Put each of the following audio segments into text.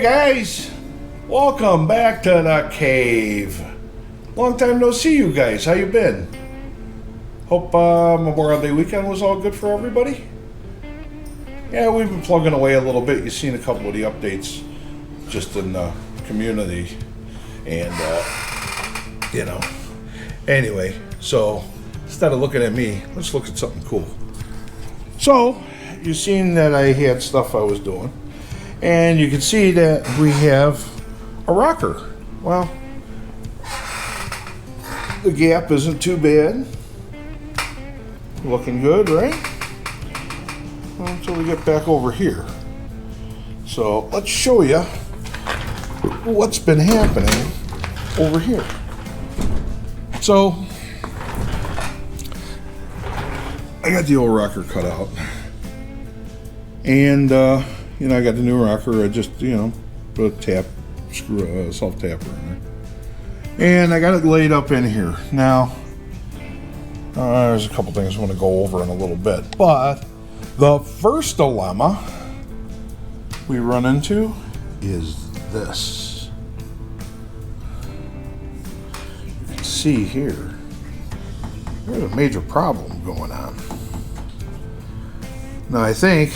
Hey guys, welcome back to the cave. Long time no see you guys. How you been? Hope Memorial Day weekend was all good for everybody. Yeah, we've been plugging away a little bit. You've seen a couple of the updates just in the community, and anyway, so instead of looking at me, let's look at something cool. So you've seen that I had stuff I was doing, and you can see that we have a rocker. Well, the gap isn't too bad. Looking good, right? Well, until we get back over here. So let's show you what's been happening over here. So I got the old rocker cut out, and I got the new rocker. I just put a tap screw, self tapper in there, and I got it laid up in here. Now there's a couple things I want to go over in a little bit, but the first dilemma we run into is this. You can see here, there's a major problem going on. Now I think,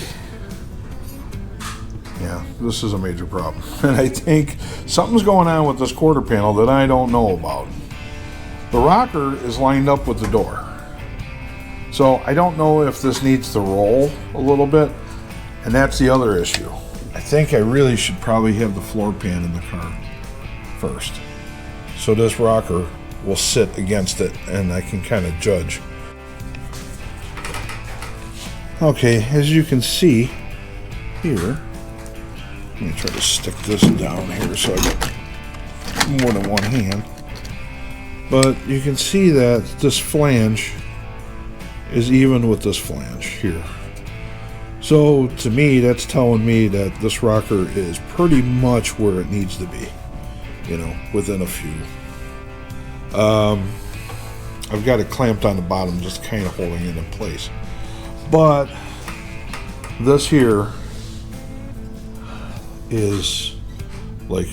this is a major problem. And I think something's going on with this quarter panel that I don't know about. The rocker is lined up with the door. So I don't know if this needs to roll a little bit, and that's the other issue. I think I really should probably have the floor pan in the car first, so this rocker will sit against it and I can kind of judge. Okay, as you can see here, let me try to stick this down here so I get more than one hand. But you can see that this flange is even with this flange here. So to me, that's telling me that this rocker is pretty much where it needs to be, within a few. I've got it clamped on the bottom, just kind of holding it in place. But this here is like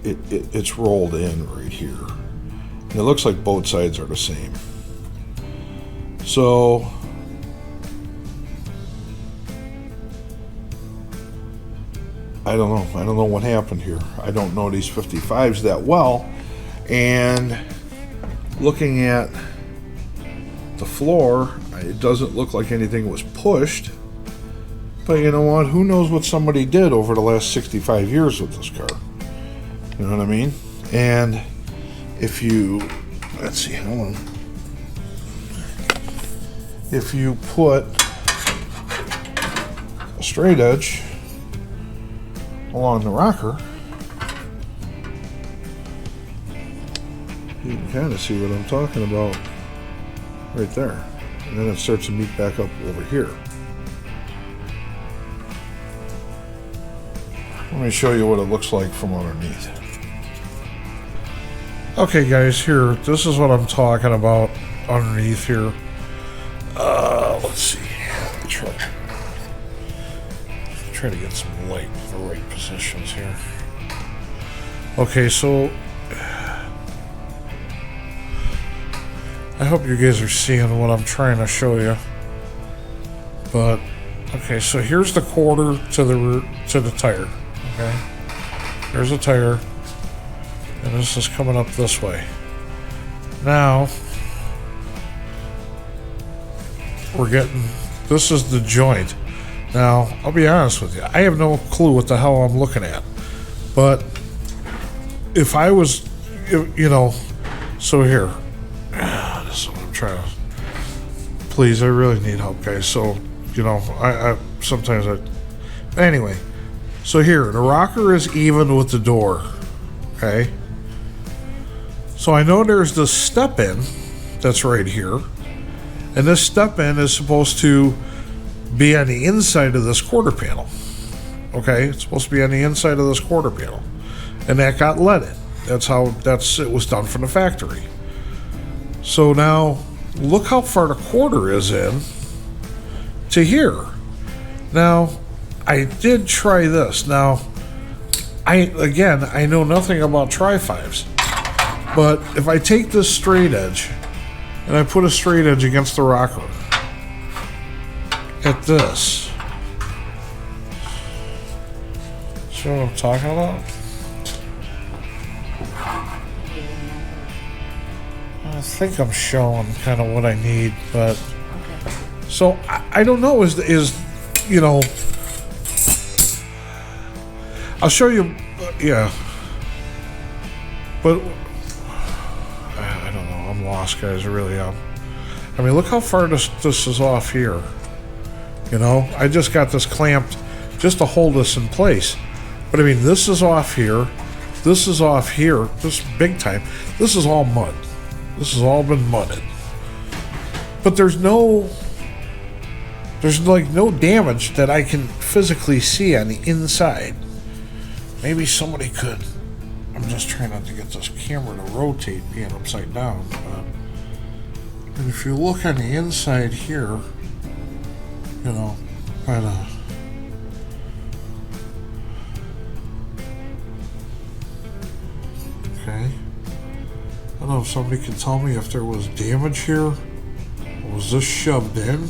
it's rolled in right here. And it looks like both sides are the same. So I don't know. I don't know what happened here. I don't know these 55s that well. And looking at the floor, it doesn't look like anything was pushed. But you know what? Who knows what somebody did over the last 65 years with this car? You know what I mean? And if you, let's see, hold on. If you put a straight edge along the rocker, you can kind of see what I'm talking about right there. And then it starts to meet back up over here. Let me show you what it looks like from underneath. Okay guys, here, this is what I'm talking about underneath here. Let's see. Try to get some light in the right positions here. Okay, so I hope you guys are seeing what I'm trying to show you. But okay, so here's the quarter to the tire. Okay, there's a tire, and this is coming up this way. Now we're getting, this is the joint. Now I'll be honest with you, I have no clue what the hell I'm looking at, but if I was, so here, this is what I'm trying to, please, I really need help guys. So I sometimes anyway, so here, the rocker is even with the door. Okay, so I know there's this step in that's right here, and this step in is supposed to be on the inside of this quarter panel. Okay, it's supposed to be on the inside of this quarter panel, and that got let in. It was done from the factory. So now look how far the quarter is in to here. Now I did try this. Now I know nothing about tri-5s, but if I take this straight edge and I put a straight edge against the rocker at this, see what I'm talking about? I think I'm showing kind of what I need, but so I don't know. Is you know? I'll show you. Yeah, but I don't know. I'm lost, guys. I really am. I mean, look how far this is off here. You know, I just got this clamped just to hold this in place. But I mean, this is off here. This is off here. This is big time. This is all mud. This has all been mudded. But there's like no damage that I can physically see on the inside. Maybe somebody could. I'm just trying not to get this camera to rotate being upside down. And if you look on the inside here, you know, kind of. Okay. I don't know if somebody can tell me if there was damage here. Was this shoved in?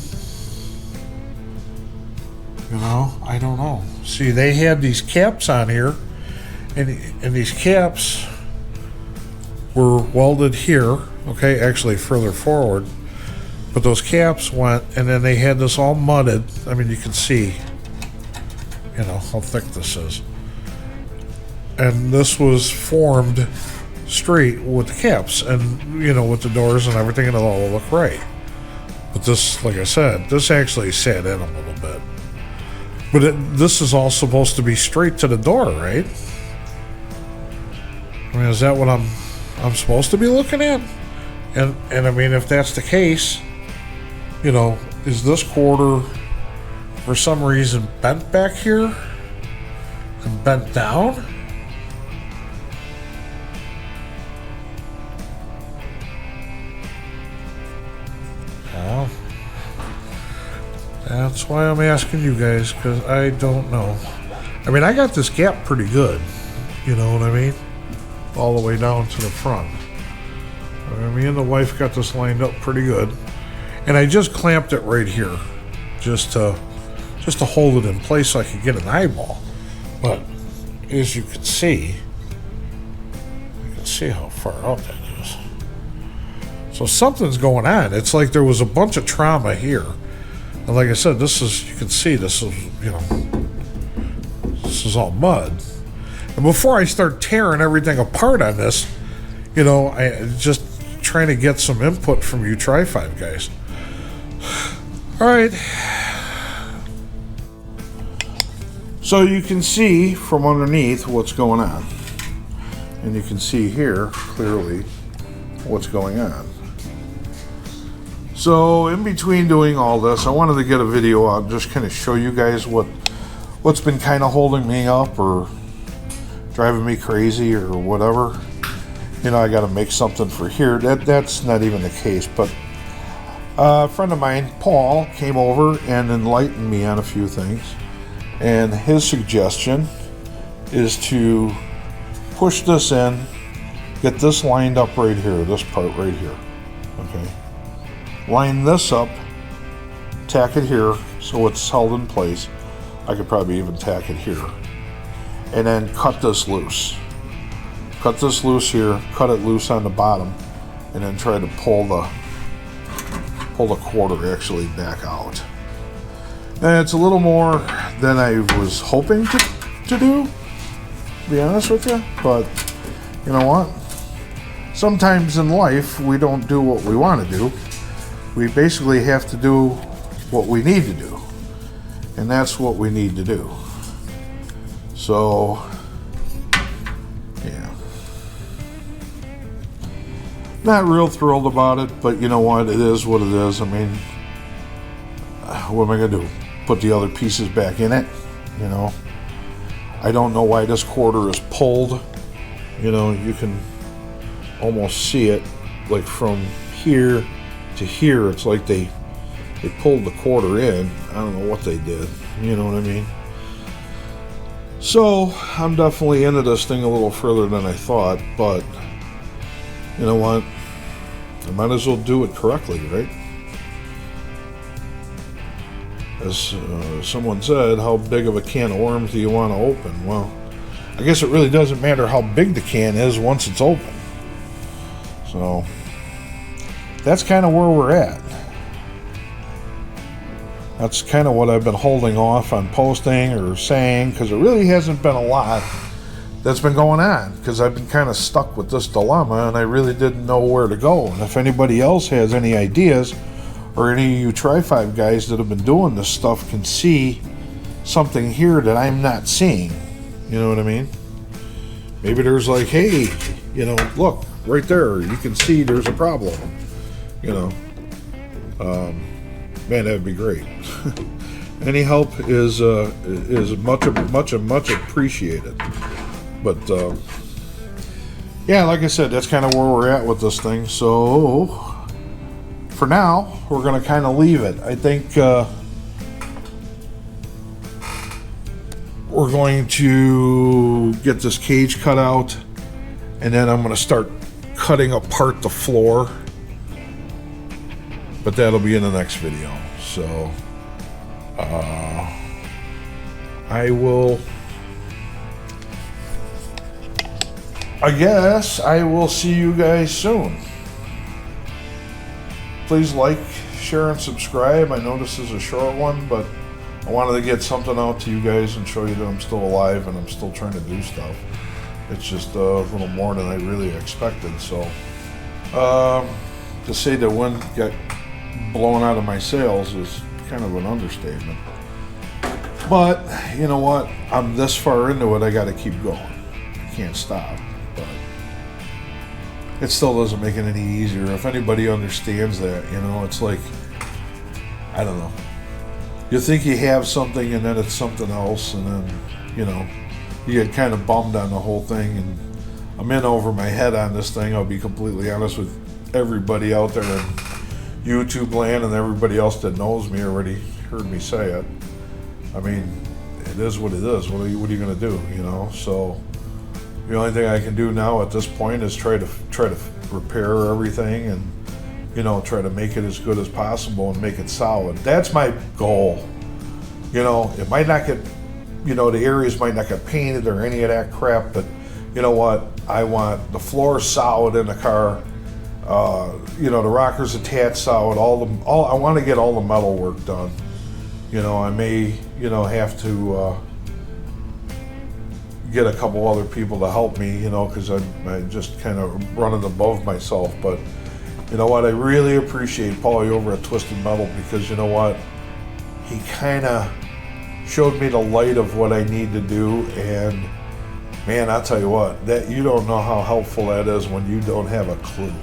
You know, I don't know. See, they had these caps on here, and these caps were welded here, okay, actually further forward, but those caps went, and then they had this all mudded. I mean, you can see, you know, how thick this is. And this was formed straight with the caps, and, you know, with the doors and everything, and it'll all look right. But this, like I said, this actually sat in a little bit. But this is all supposed to be straight to the door, right? I mean, is that what I'm supposed to be looking at? And I mean, if that's the case, you know, is this quarter for some reason bent back here and bent down? Well, that's why I'm asking you guys, because I don't know. I mean, I got this gap pretty good, you know what I mean? All the way down to the front. I mean, me and the wife got this lined up pretty good. And I just clamped it right here, just to hold it in place so I could get an eyeball. But as you can see how far out that is. So something's going on. It's like there was a bunch of trauma here. And like I said, this is, you can see this is, you know, this is all mud. And before I start tearing everything apart on this, you know, I just trying to get some input from you Tri-5 guys. All right. So you can see from underneath what's going on. And you can see here clearly what's going on. So in between doing all this, I wanted to get a video out, just kind of show you guys what's been kind of holding me up or driving me crazy or whatever. You know, I got to make something for here. That's not even the case, but a friend of mine, Paul, came over and enlightened me on a few things. And his suggestion is to push this in, get this lined up right here, this part right here, okay? Line this up, tack it here so it's held in place. I could probably even tack it here. And then cut this loose. Cut this loose here, cut it loose on the bottom, and then try to pull the quarter actually back out. And it's a little more than I was hoping to do, to be honest with you, but you know what? Sometimes in life, we don't do what we want to do. We basically have to do what we need to do. And that's what we need to do. So, yeah. Not real thrilled about it, but you know what? It is what it is. I mean, what am I going to do? Put the other pieces back in it? You know? I don't know why this quarter is pulled. You know, you can almost see it like from here to here. It's like they pulled the quarter in. I don't know what they did. You know what I mean? So I'm definitely into this thing a little further than I thought, but you know what? I might as well do it correctly, right? As someone said, how big of a can of worms do you want to open? Well, I guess it really doesn't matter how big the can is once it's open. So that's kind of where we're at. That's kind of what I've been holding off on posting or saying, because it really hasn't been a lot that's been going on, because I've been kind of stuck with this dilemma and I really didn't know where to go. And if anybody else has any ideas, or any of you Tri-5 guys that have been doing this stuff can see something here that I'm not seeing, you know what I mean? Maybe there's like, hey, you know, look, right there, you can see there's a problem, you know. Man, that'd be great. Any help is much appreciated. But yeah, like I said, that's kind of where we're at with this thing. So for now, we're going to kind of leave it. I think we're going to get this cage cut out, and then I'm going to start cutting apart the floor. But that'll be in the next video. So I guess I will see you guys soon. Please like, share, and subscribe. I know this is a short one, but I wanted to get something out to you guys and show you that I'm still alive and I'm still trying to do stuff. It's just a little more than I really expected. So to say the wind got blown out of my sails is kind of an understatement. But you know what? I'm this far into it, I got to keep going. I can't stop. But it still doesn't make it any easier. If anybody understands that, you know, it's like, I don't know. You think you have something and then it's something else, and then, you know, you get kind of bummed on the whole thing. And I'm in over my head on this thing. I'll be completely honest with everybody out there in YouTube land, and everybody else that knows me already heard me say it. I mean, it is what it is. What are you going to do, you know? So the only thing I can do now at this point is try to repair everything and, you know, try to make it as good as possible and make it solid. That's my goal. You know, it might not get, you know, the areas might not get painted or any of that crap, but you know what? I want the floor solid in the car. You know, the rockers attached solid. I want to get all the metal work done. You know, I may, you know, have to get a couple other people to help me, you know, because I'm just kind of running above myself. But you know what? I really appreciate Paulie over at Twisted Metal, because you know what? He kind of showed me the light of what I need to do, and man, I'll tell you what, that you don't know how helpful that is when you don't have a clue.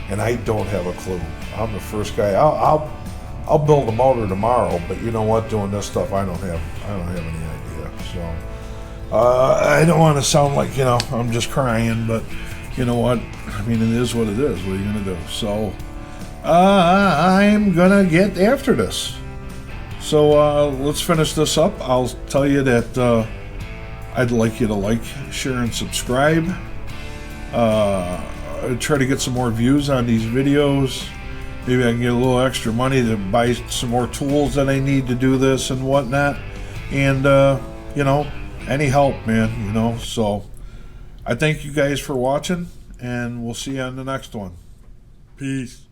And I don't have a clue. I'm the first guy. I'll build a motor tomorrow, but you know what? Doing this stuff, I don't have any idea. So I don't want to sound like, you know, I'm just crying, but you know what? I mean, it is what it is. What are you gonna do? So I'm gonna get after this. So let's finish this up. I'll tell you that I'd like you to like, share, and subscribe. Try to get some more views on these videos. Maybe I can get a little extra money to buy some more tools that I need to do this and whatnot. And you know, any help, man, you know. So I thank you guys for watching, and we'll see you on the next one. Peace.